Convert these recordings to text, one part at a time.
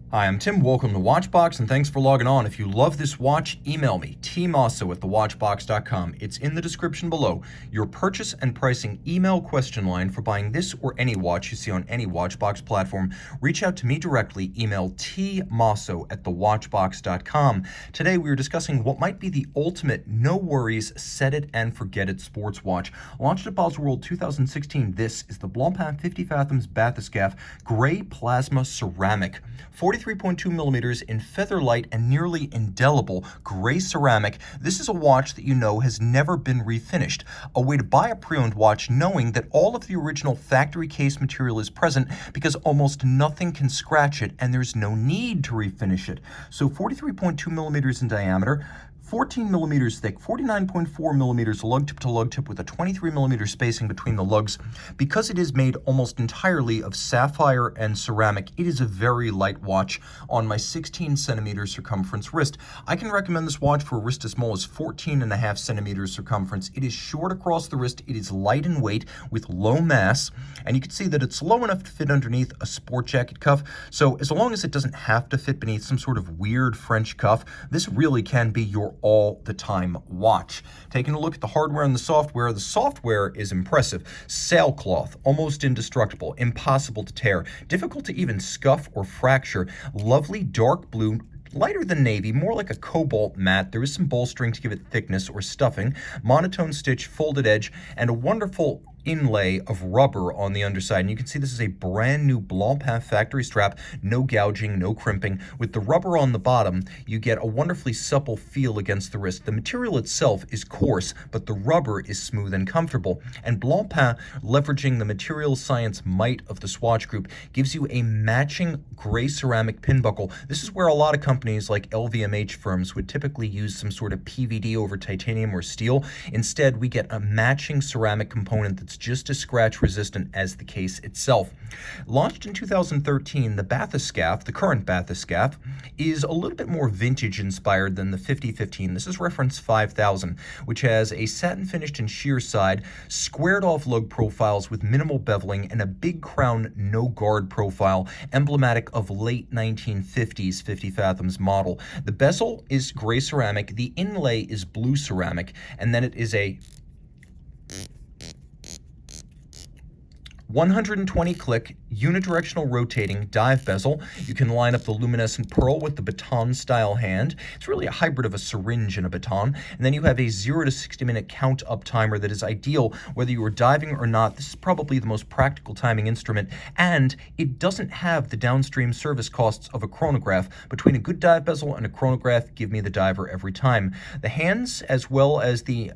Hi, I'm Tim. Welcome to Watchbox, and thanks for logging on. If you love this watch, email me, tmosso@thewatchbox.com. It's in the description below. Your purchase and pricing email question line for buying this or any watch you see on any Watchbox platform. Reach out to me directly. Email tmosso@thewatchbox.com. Today, we are discussing what might be the ultimate no-worries, set-it-and-forget-it sports watch. Launched at Baselworld 2016, this is the Blancpain 50 Fathoms Bathyscaphe Gray Plasma Ceramic. 43.2 millimeters in featherlight and nearly indelible gray ceramic. This is a watch that you know has never been refinished. A way to buy a pre-owned watch knowing that all of the original factory case material is present because almost nothing can scratch it and there's no need to refinish it. So 43.2 millimeters in diameter, 14 millimeters thick, 49.4 millimeters lug tip to lug tip with a 23 millimeter spacing between the lugs. Because it is made almost entirely of sapphire and ceramic, it is a very light watch on my 16 centimeter circumference wrist. I can recommend this watch for a wrist as small as 14.5 centimeters circumference. It is short across the wrist, it is light in weight with low mass, and you can see that it's low enough to fit underneath a sport jacket cuff. So as long as it doesn't have to fit beneath some sort of weird French cuff, this really can be your all-the-time watch. Taking a look at the hardware and the software is impressive. Sailcloth, almost indestructible, impossible to tear, difficult to even scuff or fracture, lovely dark blue, lighter than navy, more like a cobalt matte. There is some bolstering to give it thickness or stuffing, monotone stitch, folded edge, and a wonderful inlay of rubber on the underside. And you can see this is a brand new Blancpain factory strap, no gouging, no crimping. With the rubber on the bottom, you get a wonderfully supple feel against the wrist. The material itself is coarse, but the rubber is smooth and comfortable. And Blancpain, leveraging the material science might of the Swatch Group, gives you a matching gray ceramic pin buckle. This is where a lot of companies like LVMH firms would typically use some sort of PVD over titanium or steel. Instead, we get a matching ceramic component that's just as scratch resistant as the case itself. Launched in 2013, the Bathyscaphe, the current Bathyscaphe, is a little bit more vintage inspired than the 5015. This is reference 5000, which has a satin finished and sheer side, squared off lug profiles with minimal beveling, and a big crown no guard profile, emblematic of late 1950s 50 Fathoms model. The bezel is gray ceramic, the inlay is blue ceramic, and then it is a 120 click unidirectional rotating dive bezel. You can line up the luminescent pearl with the baton style hand. It's really a hybrid of a syringe and a baton. And then you have a 0 to 60 minute count up timer that is ideal whether you are diving or not. This is probably the most practical timing instrument, and it doesn't have the downstream service costs of a chronograph. Between a good dive bezel and a chronograph, give me the diver every time. The hands, as well as the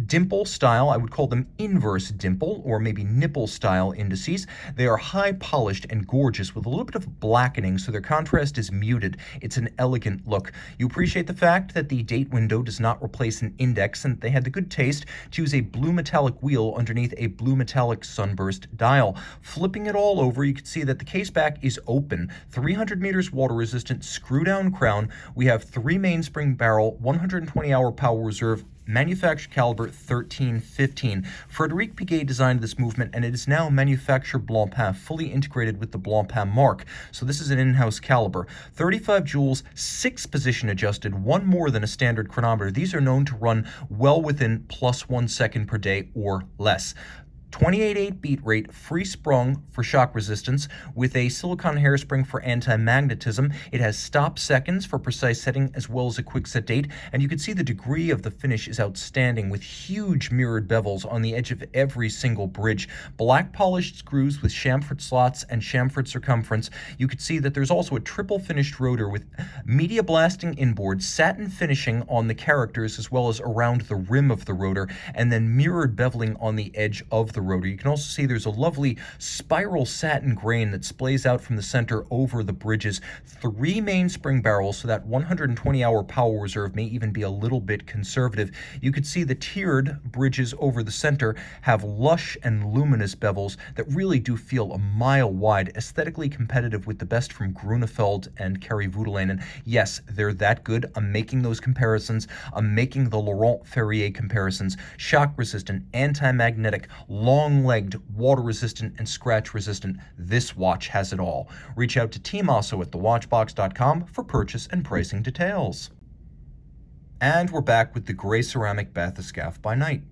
dimple style, I would call them inverse dimple or maybe nipple style indices. They are high polished and gorgeous with a little bit of blackening, so their contrast is muted. It's an elegant look. You appreciate the fact that the date window does not replace an index, and they had the good taste to use a blue metallic wheel underneath a blue metallic sunburst dial. Flipping it all over, you can see that the case back is open, 300 meters water resistant, screw down crown. We have 3 mainspring barrel, 120 hour power reserve, manufactured caliber 1315. Frederic Piguet designed this movement, and it is now manufactured Blancpain, fully integrated with the Blancpain mark. So this is an in-house caliber. 35 joules, 6 position adjusted, 1 more than a standard chronometer. These are known to run well within +1 second per day or less. 28.8 beat rate, free sprung for shock resistance with a silicone hairspring for anti-magnetism. It has stop seconds for precise setting as well as a quick set date, and you can see the degree of the finish is outstanding with huge mirrored bevels on the edge of every single bridge. Black polished screws with chamfered slots and chamfered circumference. You can see that there's also a triple finished rotor with media blasting inboard, satin finishing on the characters as well as around the rim of the rotor, and then mirrored beveling on the edge of the rotor. You can also see there's a lovely spiral satin grain that splays out from the center over the bridges. 3 mainspring barrels, so that 120 hour power reserve may even be a little bit conservative. You could see the tiered bridges over the center have lush and luminous bevels that really do feel a mile wide, aesthetically competitive with the best from Grunefeld and Carré Voudelainen. Yes, they're that good. I'm making those comparisons. I'm making the Laurent Ferrier comparisons. Shock resistant, anti-magnetic, long long-legged, water-resistant, and scratch-resistant, this watch has it all. Reach out to Team Mosso at thewatchbox.com for purchase and pricing details. And we're back with the gray ceramic Bathyscaphe by night.